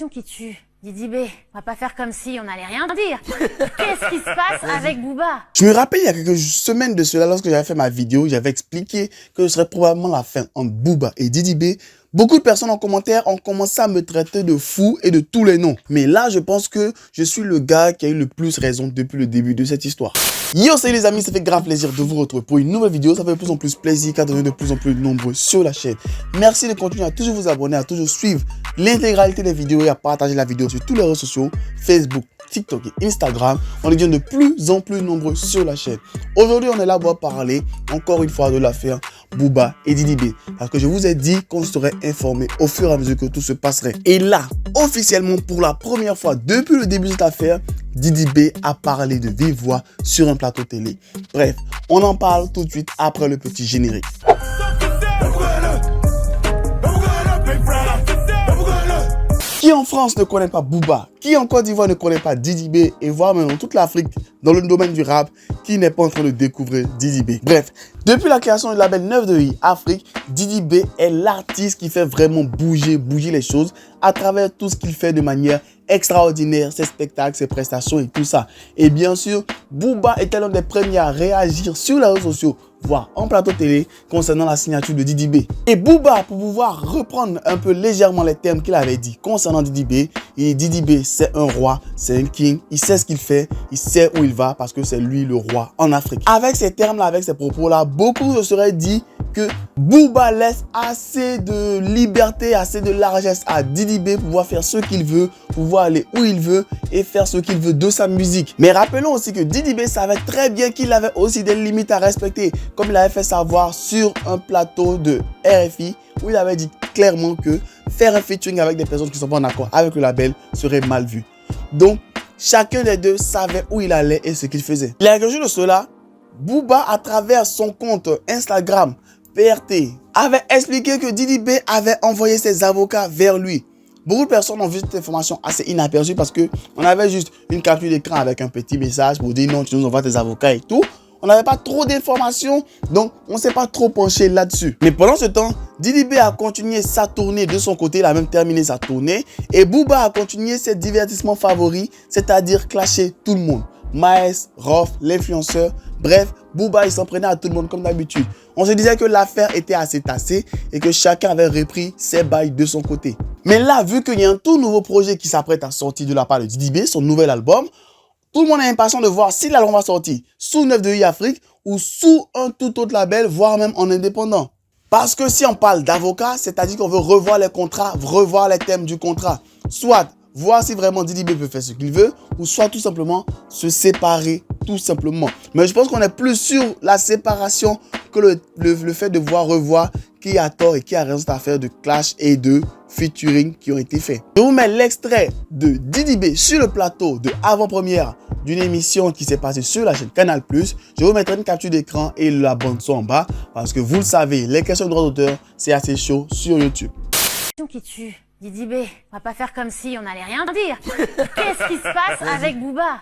Qui tue. Didi B, on va pas faire comme si on allait rien dire. Qu'est-ce qui se passe avec Booba? Je me rappelle il y a quelques semaines de cela, lorsque j'avais fait ma vidéo, j'avais expliqué que ce serait probablement la fin entre Booba et Didi B. Beaucoup de personnes en commentaire ont commencé à me traiter de fou et de tous les noms. Mais là, je pense que je suis le gars qui a eu le plus raison depuis le début de cette histoire. Yo, salut les amis, ça fait grave plaisir de vous retrouver pour une nouvelle vidéo. Ça fait de plus en plus plaisir car devenir de plus en plus nombreux sur la chaîne. Merci de continuer à toujours vous abonner, à toujours suivre l'intégralité des vidéos et à partager la vidéo sur tous les réseaux sociaux, Facebook, TikTok et Instagram. On devient de plus en plus nombreux sur la chaîne. Aujourd'hui, on est là pour parler encore une fois de l'affaire Booba et Didi B. Parce que je vous ai dit qu'on serait informé au fur et à mesure que tout se passerait. Et là, officiellement, pour la première fois depuis le début de cette affaire, Didi B a parlé de vive voix sur un plateau télé. Bref, on en parle tout de suite après le petit générique. Qui en France ne connaît pas Booba? Qui en Côte d'Ivoire ne connaît pas Didi B? Et voire même dans toute l'Afrique, dans le domaine du rap, qui n'est pas en train de découvrir Didi B? Bref, depuis la création du label 9 de I Afrique, Didi B est l'artiste qui fait vraiment bouger les choses à travers tout ce qu'il fait de manière extraordinaire, ses spectacles, ses prestations et tout ça. Et bien sûr, Booba était l'un des premiers à réagir sur les réseaux sociaux, voire en plateau télé, concernant la signature de Didi B. Et Booba, pour pouvoir reprendre un peu légèrement les termes qu'il avait dit concernant Didi B, il dit Didi B, c'est un roi, c'est un king, il sait ce qu'il fait, il sait où il va parce que c'est lui le roi en Afrique. Avec ces termes-là, avec ces propos-là, beaucoup se seraient dit que Booba laisse assez de liberté, assez de largesse à Didi B pour pouvoir faire ce qu'il veut, pouvoir aller où il veut et faire ce qu'il veut de sa musique. Mais rappelons aussi que Didi B savait très bien qu'il avait aussi des limites à respecter, comme il avait fait savoir sur un plateau de RFI où il avait dit clairement que faire un featuring avec des personnes qui ne sont pas en accord avec le label serait mal vu. Donc, chacun des deux savait où il allait et ce qu'il faisait. Il y a quelque chose de cela, Booba, à travers son compte Instagram, PRT, avait expliqué que Didi B avait envoyé ses avocats vers lui. Beaucoup de personnes ont vu cette information assez inaperçue parce qu'on avait juste une capture d'écran avec un petit message pour dire non, tu nous envoies tes avocats et tout. On n'avait pas trop d'informations, donc on ne s'est pas trop penché là-dessus. Mais pendant ce temps, Didi B a continué sa tournée de son côté, il a même terminé sa tournée. Et Booba a continué ses divertissements favoris, c'est-à-dire clasher tout le monde. Maes, Rof, l'influenceur, bref, Booba il s'en prenait à tout le monde comme d'habitude. On se disait que l'affaire était assez tassée et que chacun avait repris ses bails de son côté. Mais là, vu qu'il y a un tout nouveau projet qui s'apprête à sortir de la part de Didi B, son nouvel album, tout le monde est impatient de voir si l'album va sortir sous 9 de I Afrique ou sous un tout autre label, voire même en indépendant. Parce que si on parle d'avocat, c'est-à-dire qu'on veut revoir les contrats, revoir les thèmes du contrat. Soit voir si vraiment Didi B peut faire ce qu'il veut, ou soit tout simplement se séparer, tout simplement. Mais je pense qu'on est plus sur la séparation que le fait de revoir qui a tort et qui a raison cette affaire de clash et de featuring qui ont été faits. Je vous mets l'extrait de Didi B sur le plateau de avant-première d'une émission qui s'est passée sur la chaîne Canal+. Je vous mettrai une capture d'écran et la bande son en bas parce que vous le savez, les questions de droit d'auteur, c'est assez chaud sur YouTube. Qui tue. Didi B, on va pas faire comme si on allait rien dire. Qu'est-ce qui se passe avec Booba?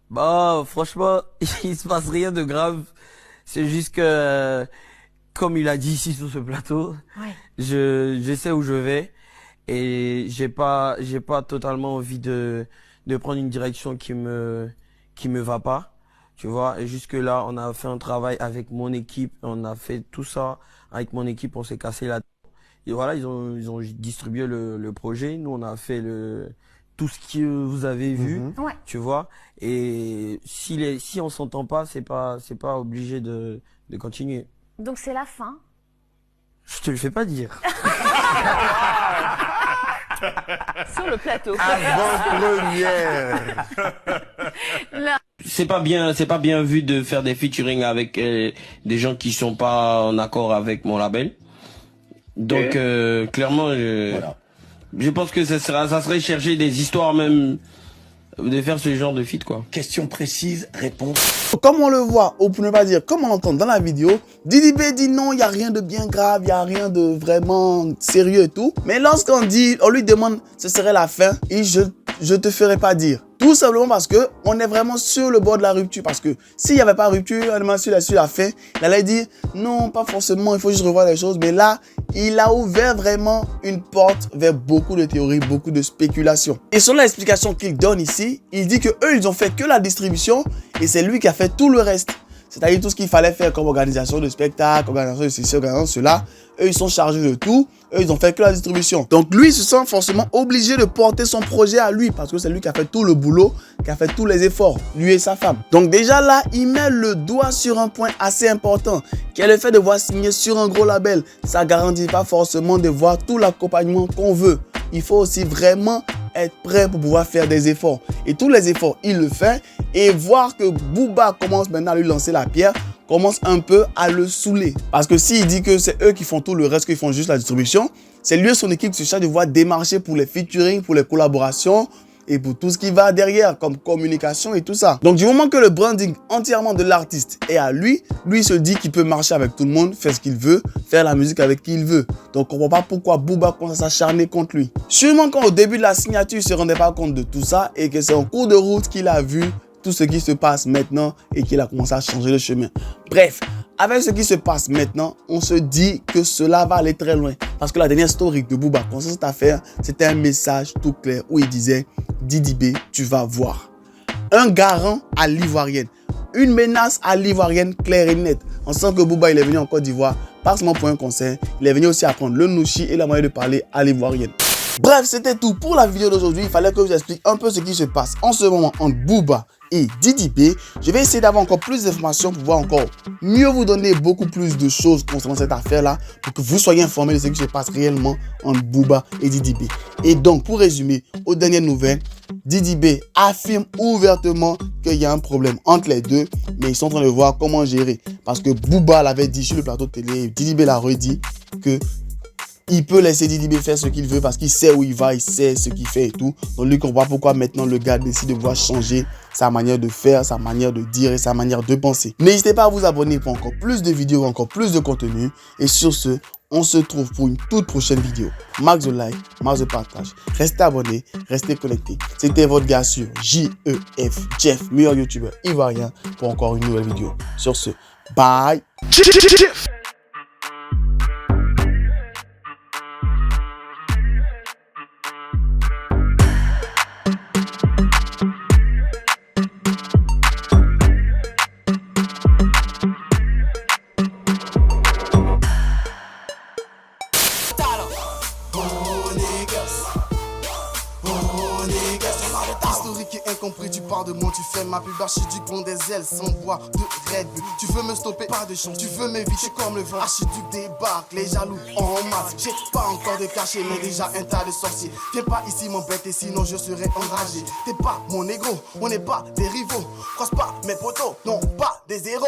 Bah, franchement, il se passe rien de grave. C'est juste que, comme il a dit ici sur ce plateau, ouais, je sais où je vais et j'ai pas totalement envie de prendre une direction qui me va pas, tu vois. Et jusque là, on a fait un travail avec mon équipe, on a fait tout ça avec mon équipe, on s'est cassé la tête. Et voilà, ils ont distribué le projet. Nous, on a fait tout ce que vous avez vu, ouais, tu vois. Et si on s'entend pas, c'est pas obligé de continuer. Donc c'est la fin. Je te le fais pas dire. Sur le plateau. Avant-première. C'est pas bien vu de faire des featuring avec des gens qui sont pas en accord avec mon label. Donc clairement, je pense que ça serait chercher des histoires même de faire ce genre de feat, quoi. Question précise, réponse. Comme on le voit, ou pour ne pas dire comme on l'entend dans la vidéo, Didi B dit non, il n'y a rien de bien grave, il n'y a rien de vraiment sérieux et tout. Mais lorsqu'on lui demande ce serait la fin, et je te ferai pas dire. Tout simplement parce que on est vraiment sur le bord de la rupture. Parce que s'il n'y avait pas rupture, sur la fin, il allait dire non, pas forcément, il faut juste revoir les choses. Mais là, il a ouvert vraiment une porte vers beaucoup de théories, beaucoup de spéculations. Et selon l'explication qu'il donne ici, il dit que eux, ils ont fait que la distribution et c'est lui qui a fait tout le reste. C'est-à-dire tout ce qu'il fallait faire comme organisation de spectacle, organisation de ceci, organisation de cela. Eux, ils sont chargés de tout. Eux, ils ont fait que la distribution. Donc, lui, il se sent forcément obligé de porter son projet à lui parce que c'est lui qui a fait tout le boulot, qui a fait tous les efforts, lui et sa femme. Donc, déjà là, il met le doigt sur un point assez important, qui est le fait de voir signer sur un gros label. Ça ne garantit pas forcément de voir tout l'accompagnement qu'on veut. Il faut aussi vraiment être prêt pour pouvoir faire des efforts. Et tous les efforts, il le fait. Et voir que Booba commence maintenant à lui lancer la pierre, commence un peu à le saouler. Parce que s'il dit que c'est eux qui font tout le reste, qu'ils font juste la distribution, c'est lui et son équipe qui se charge de voir démarcher pour les featuring, pour les collaborations et pour tout ce qui va derrière comme communication et tout ça. Donc du moment que le branding entièrement de l'artiste est à lui, lui il se dit qu'il peut marcher avec tout le monde, faire ce qu'il veut, faire la musique avec qui il veut. Donc on ne comprend pas pourquoi Booba commence à s'acharner contre lui. Sûrement quand au début de la signature, il ne se rendait pas compte de tout ça et que c'est en cours de route qu'il a vu tout ce qui se passe maintenant et qu'il a commencé à changer de chemin. Bref, avec ce qui se passe maintenant, on se dit que cela va aller très loin. Parce que la dernière story de Booba concernant cette affaire, c'était un message tout clair où il disait « Didi B, tu vas voir ». Un garant à l'ivoirienne. Une menace à l'ivoirienne claire et nette. On sent que Booba il est venu en Côte d'Ivoire, pas seulement pour un concert, il est venu aussi apprendre le nouchi et la manière de parler à l'ivoirienne. Bref, c'était tout pour la vidéo d'aujourd'hui. Il fallait que je vous explique un peu ce qui se passe en ce moment entre Booba et Didi B. Je vais essayer d'avoir encore plus d'informations pour pouvoir encore mieux vous donner beaucoup plus de choses concernant cette affaire-là pour que vous soyez informés de ce qui se passe réellement entre Booba et Didi B. Et donc, pour résumer, aux dernières nouvelles, Didi B affirme ouvertement qu'il y a un problème entre les deux, mais ils sont en train de voir comment gérer. Parce que Booba l'avait dit sur le plateau de télé, Didi B l'a redit que il peut laisser Didi B faire ce qu'il veut parce qu'il sait où il va, il sait ce qu'il fait et tout. Donc lui comprend pas pourquoi maintenant le gars décide de vouloir changer sa manière de faire, sa manière de dire et sa manière de penser. N'hésitez pas à vous abonner pour encore plus de vidéos, encore plus de contenu. Et sur ce, on se retrouve pour une toute prochaine vidéo. Max the like, Max the partage. Restez abonnés, restez connectés. C'était votre gars sur JEF, Jeff, meilleur youtubeur ivoirien pour encore une nouvelle vidéo. Sur ce, bye. Historique et incompris, tu pars de moi, tu fais ma pub, archiduc bon des ailes sans voix de Red Bull. Tu veux me stopper, pas de chance, tu veux m'éviter comme le vent. Archiduc débarque, les jaloux en masse. J'ai pas encore de cachet, mais déjà un tas de sorciers. Viens pas ici m'embêter, sinon je serai enragé. T'es pas mon négro, on n'est pas des rivaux. Croise pas mes potos, non pas des héros.